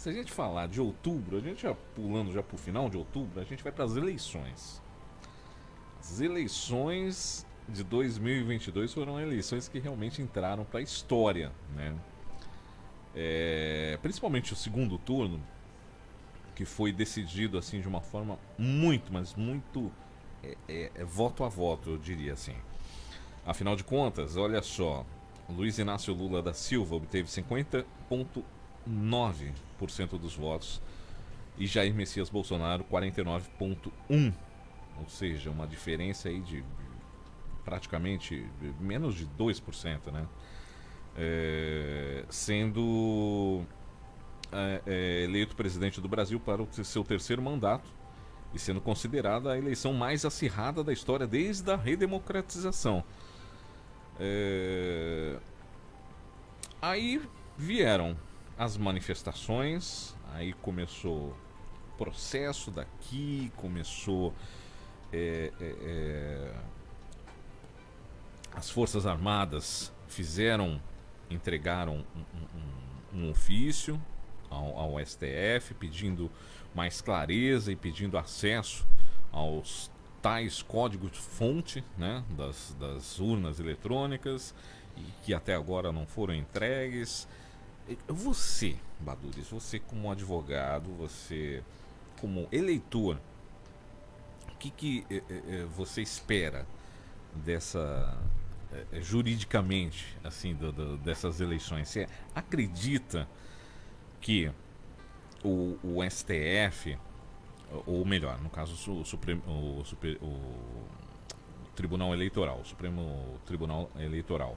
se a gente falar de outubro, a gente já pulando já pro final de outubro, a gente vai para as eleições. As eleições de 2022 foram eleições que realmente entraram para a história, né? Principalmente o segundo turno, que foi decidido assim de uma forma muito, mas muito voto a voto, eu diria assim. Afinal de contas, olha só, Luiz Inácio Lula da Silva obteve 50,9% dos votos e Jair Messias Bolsonaro 49,1%. Ou seja, uma diferença aí de praticamente menos de 2%, né? Sendo eleito presidente do Brasil para o seu terceiro mandato e sendo considerada a eleição mais acirrada da história desde a redemocratização. Aí vieram as manifestações, aí começou o processo daqui, começou as Forças Armadas entregaram um ofício ao STF pedindo mais clareza e pedindo acesso aos tais códigos-fonte, né, das urnas eletrônicas, e que até agora não foram entregues. Você, Baduris, você como advogado, você como eleitor, o que você espera dessa juridicamente assim dessas eleições? Você acredita que o STF, ou melhor, no caso o Tribunal Eleitoral, o Supremo Tribunal Eleitoral,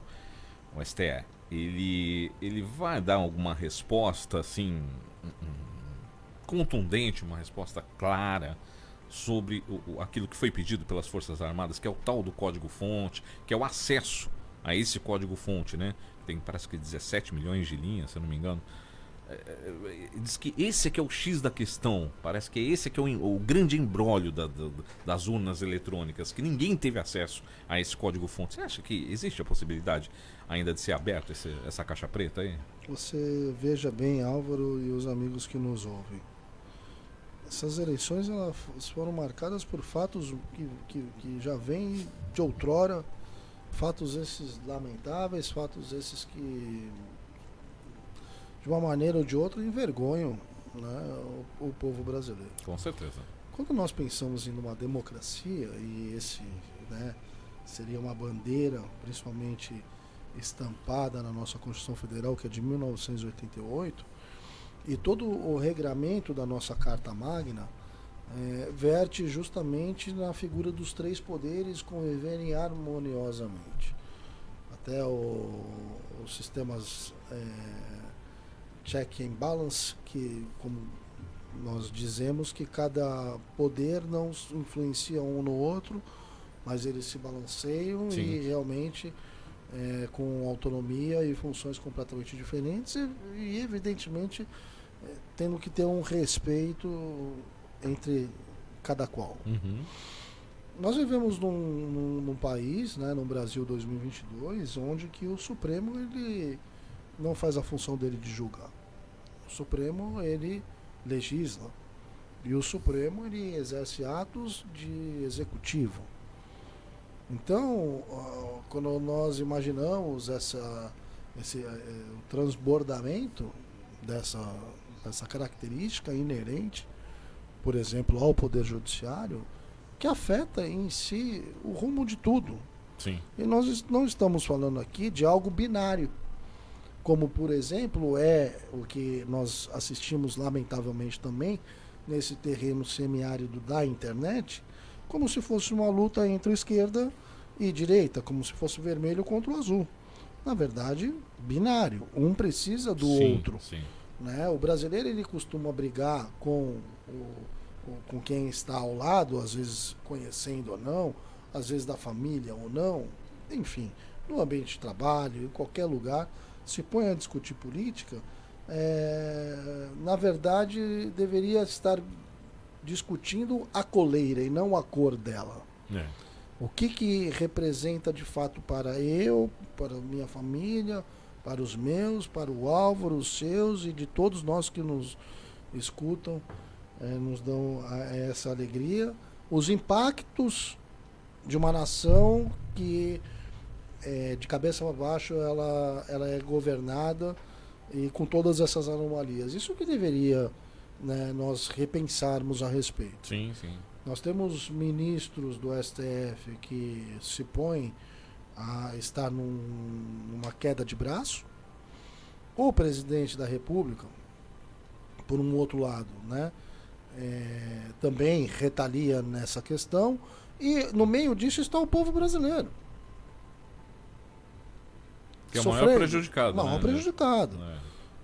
o STE, ele vai dar alguma resposta assim contundente, uma resposta clara sobre aquilo que foi pedido pelas Forças Armadas, que é o tal do código-fonte, que é o acesso a esse código-fonte, né? Tem, parece que 17 milhões de linhas, se eu não me engano. Diz que esse é que é o X da questão. Parece que esse é que é o grande embrólio das urnas eletrônicas, que ninguém teve acesso a esse código-fonte. Você acha que existe a possibilidade ainda de ser aberto essa caixa preta aí? Você veja bem, Álvaro e os amigos que nos ouvem. Essas eleições elas foram marcadas por fatos que já vêm de outrora, fatos esses lamentáveis, fatos esses que, de uma maneira ou de outra, envergonham, né, o povo brasileiro. Com certeza. Quando nós pensamos em uma democracia, e esse, né, seria uma bandeira, principalmente estampada na nossa Constituição Federal, que é de 1988, e todo o regramento da nossa Carta Magna verte justamente na figura dos três poderes conviverem harmoniosamente. Até os sistemas check and balance, que, como nós dizemos, que cada poder não influencia um no outro, mas eles se balanceiam. Sim. E realmente com autonomia e funções completamente diferentes e evidentemente tendo que ter um respeito entre cada qual. Uhum. Nós vivemos num país, né, no Brasil 2022, onde que o Supremo ele não faz a função dele de julgar. O Supremo ele legisla e o Supremo ele exerce atos de executivo. Então, quando nós imaginamos o transbordamento dessa característica inerente, por exemplo, ao Poder Judiciário, que afeta em si o rumo de tudo. Sim. E nós não estamos falando aqui de algo binário, como, por exemplo, o que nós assistimos lamentavelmente também nesse terreno semiárido da internet, como se fosse uma luta entre esquerda e direita, como se fosse vermelho contra o azul. Na verdade, binário. Um precisa do outro. Sim. Né? O brasileiro ele costuma brigar com quem está ao lado, às vezes conhecendo ou não, às vezes da família ou não, enfim, no ambiente de trabalho, em qualquer lugar, se põe a discutir política, na verdade deveria estar discutindo a coleira e não a cor dela. O que representa de fato para eu, para minha família, para os meus, para o Álvaro, os seus e de todos nós que nos escutam, nos dão essa alegria. Os impactos de uma nação que, de cabeça para baixo, ela é governada e com todas essas anomalias. Isso que deveria, né, nós repensarmos a respeito. Sim, sim. Nós temos ministros do STF que se põem a estar numa queda de braço. O presidente da República, por um outro lado, né, também retalia nessa questão. E no meio disso está o povo brasileiro. Que é o maior prejudicado. Maior prejudicado. É.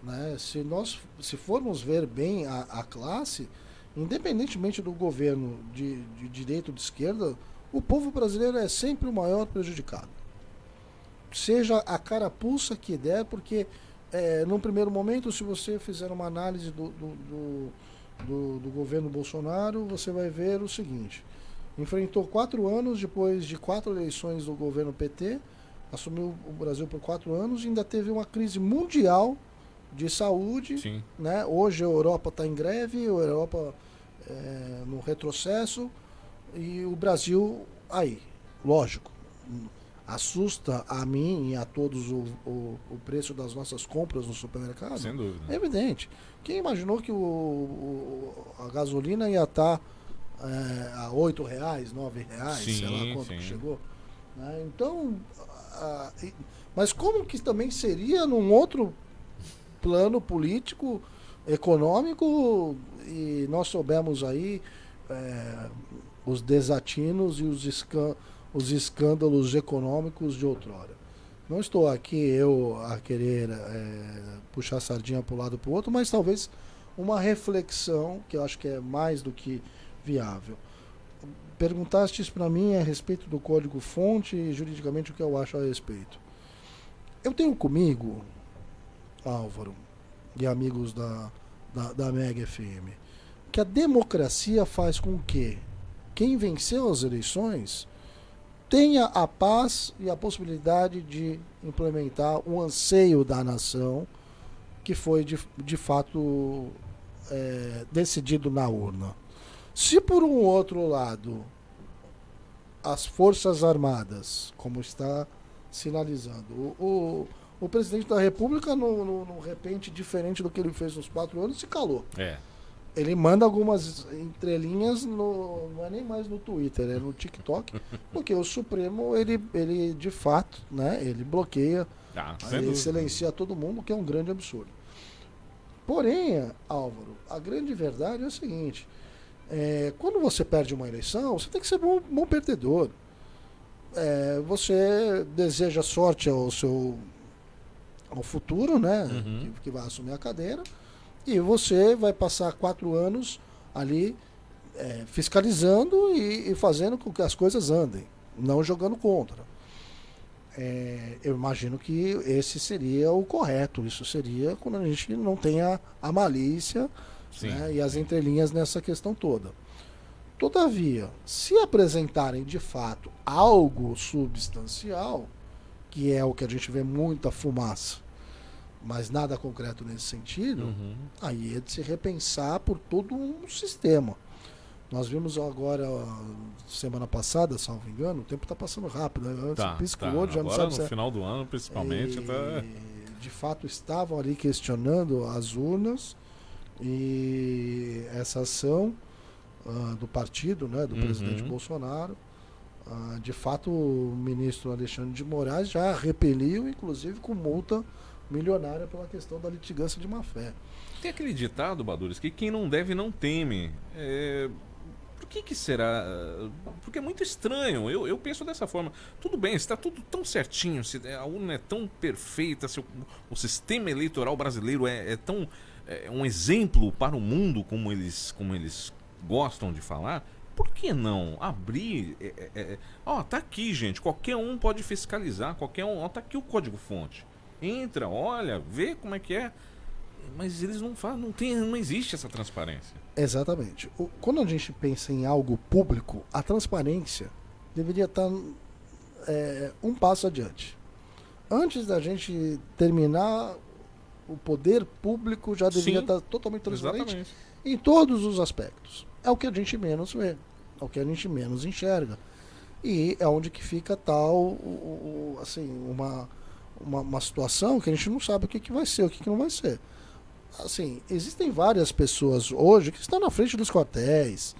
Né? Se formos ver bem a classe, independentemente do governo de direita ou de esquerda, o povo brasileiro é sempre o maior prejudicado. Seja a carapuça que der, porque num primeiro momento, se você fizer uma análise do governo Bolsonaro, você vai ver o seguinte: enfrentou 4 anos, depois de 4 eleições do governo PT, assumiu o Brasil por 4 anos e ainda teve uma crise mundial de saúde. Sim. Né? Hoje a Europa está em greve, a Europa no retrocesso e o Brasil aí, lógico, assusta a mim e a todos o preço das nossas compras no supermercado. Sem dúvida. É evidente. Quem imaginou que a gasolina ia estar a R$8, R$9, sim, sei lá quanto sim. que chegou. Né? Então, mas como que também seria num outro plano político, econômico, e nós soubemos aí os desatinos e os escândalos econômicos de outrora. Não estou aqui a querer puxar a sardinha para um lado para o outro, mas talvez uma reflexão que eu acho que é mais do que viável. Perguntaste para mim a respeito do código-fonte e juridicamente o que eu acho a respeito. Eu tenho comigo, Álvaro, e amigos da Mega FM, que a democracia faz com que quem venceu as eleições tenha a paz e a possibilidade de implementar o anseio da nação que foi de fato decidido na urna. Se por um outro lado as Forças Armadas, como está sinalizando, o presidente da República, no repente, diferente do que ele fez nos 4 anos, se calou. Ele manda algumas entrelinhas, não é nem mais no Twitter, é no TikTok, porque o Supremo, ele de fato, né, ele bloqueia, ele silencia todo mundo, que é um grande absurdo. Porém, Álvaro, a grande verdade é o seguinte: quando você perde uma eleição, você tem que ser bom perdedor. Você deseja sorte ao futuro, né, que vai assumir a cadeira, e você vai passar 4 anos ali fiscalizando e fazendo com que as coisas andem, não jogando contra. Eu imagino que esse seria o correto. Isso seria quando a gente não tem a malícia, né, e as entrelinhas nessa questão toda. Todavia, se apresentarem de fato algo substancial, que é o que a gente vê muita fumaça, mas nada concreto nesse sentido, aí é de se repensar por todo um sistema. Nós vimos agora, semana passada, salvo engano, o tempo está passando rápido, né? Pisca o olho, já agora, não sabe no final do ano, principalmente. De fato, estavam ali questionando as urnas e essa ação do partido, né, do presidente Bolsonaro. De fato, o ministro Alexandre de Moraes já repeliu, inclusive com multa milionária pela questão da litigância de má-fé. Tem aquele ditado, Badures, que quem não deve não teme. Por que será? Porque é muito estranho. Eu penso dessa forma. Tudo bem, está tudo tão certinho, se a urna é tão perfeita, se o sistema eleitoral brasileiro é tão um exemplo para o mundo, como eles gostam de falar. Por que não abrir? Tá aqui, gente. Qualquer um pode fiscalizar. Qualquer um. Tá aqui o código-fonte. Entra, olha, vê como é que é. Mas eles não fazem, não existe essa transparência. Exatamente. Quando a gente pensa em algo público, a transparência deveria estar um passo adiante. antes da gente terminar, o poder público já deveria Sim, estar totalmente transparente exatamente. em todos os aspectos. É o que a gente menos vê, é o que a gente menos enxerga. E é onde que fica tal, assim, uma situação que a gente não sabe o que, que vai ser, o que, que não vai ser. Assim, existem várias pessoas hoje que estão na frente dos quartéis,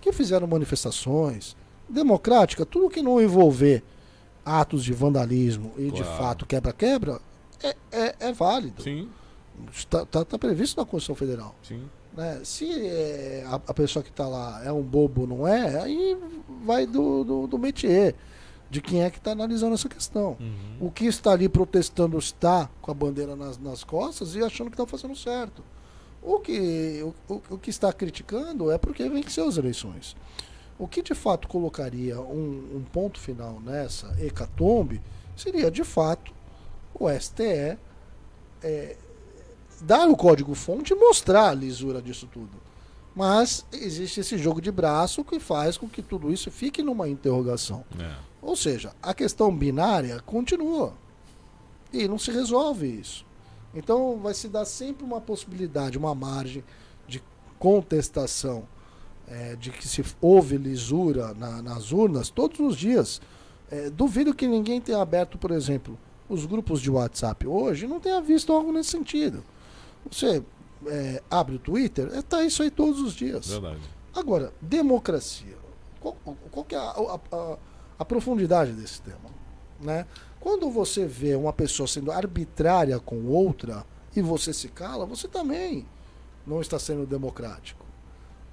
que fizeram manifestações democráticas, tudo que não envolver atos de vandalismo e de Claro. fato quebra-quebra é válido. Sim, Tá previsto na Constituição Federal. sim. Né? Se a pessoa que está lá é um bobo, não é, aí vai do métier, de quem é que está analisando essa questão. Uhum. O que está ali protestando está com a bandeira nas costas e achando que está fazendo certo. O que está criticando é porque venceu as eleições. O que de fato colocaria um ponto final nessa hecatombe seria de fato o STE dar o código-fonte e mostrar a lisura disso tudo. Mas existe esse jogo de braço que faz com que tudo isso fique numa interrogação. É. Ou seja, a questão binária continua. E não se resolve isso. Então vai se dar sempre uma possibilidade, uma margem de contestação, de que se houve lisura nas urnas todos os dias. Duvido que ninguém tenha aberto, por exemplo, os grupos de WhatsApp hoje e não tenha visto algo nesse sentido. Você abre o Twitter, tá isso aí todos os dias. Verdade. Agora, democracia. Qual que é a profundidade desse tema? Né? Quando você vê uma pessoa sendo arbitrária com outra e você se cala, você também não está sendo democrático.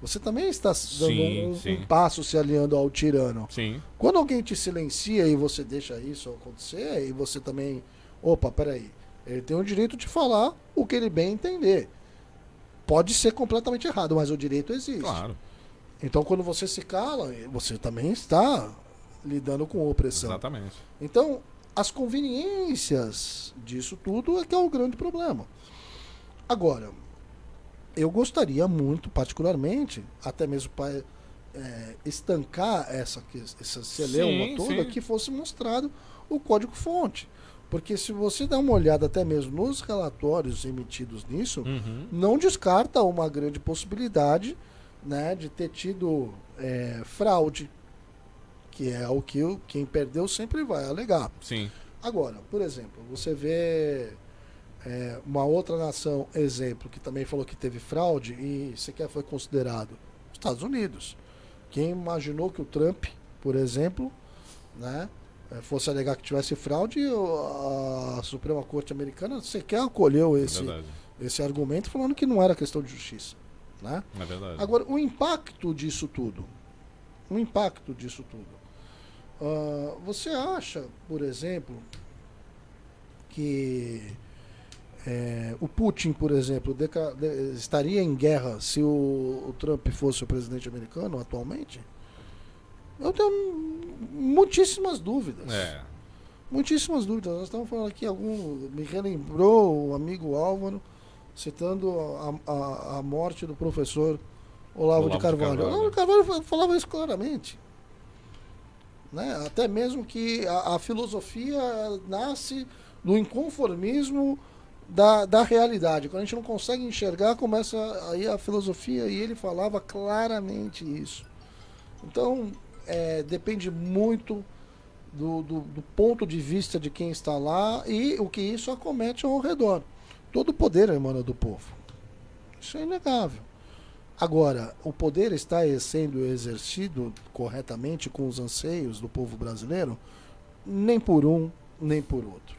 Você também está dando um passo se aliando ao tirano. Sim. Quando alguém te silencia e você deixa isso acontecer, e você também... Opa, peraí. Ele tem o direito de falar o que ele bem entender. Pode ser completamente errado, mas o direito existe. Claro. Então, quando você se cala, você também está lidando com opressão. Exatamente. Então, as conveniências disso tudo é que é o grande problema. Agora, eu gostaria muito, particularmente, até mesmo para estancar essa celeuma toda, sim. que fosse mostrado o código-fonte. Porque se você dá uma olhada até mesmo nos relatórios emitidos nisso, não descarta uma grande possibilidade, né, de ter tido fraude, que é o que quem perdeu sempre vai alegar. Sim. Agora, por exemplo, você vê uma outra nação, exemplo, que também falou que teve fraude e sequer foi considerado, os Estados Unidos. Quem imaginou que o Trump, por exemplo, né, fosse alegar que tivesse fraude, a Suprema Corte Americana sequer acolheu esse argumento, falando que não era questão de justiça. Né? É verdade. Agora, o impacto disso tudo, você acha, por exemplo, que o Putin, por exemplo, estaria em guerra se o Trump fosse o presidente americano atualmente? Eu tenho muitíssimas dúvidas. Muitíssimas dúvidas. Nós estamos falando aqui, me relembrou o amigo Álvaro, citando a morte do professor Olavo de Carvalho. Olavo de Carvalho falava isso claramente. Né? Até mesmo que a filosofia nasce do inconformismo da realidade. Quando a gente não consegue enxergar, começa aí a filosofia, e ele falava claramente isso. Então, depende muito do ponto de vista de quem está lá e o que isso acomete ao redor. Todo o poder emana do povo. Isso é inegável. Agora, o poder está sendo exercido corretamente com os anseios do povo brasileiro? Nem por um, nem por outro.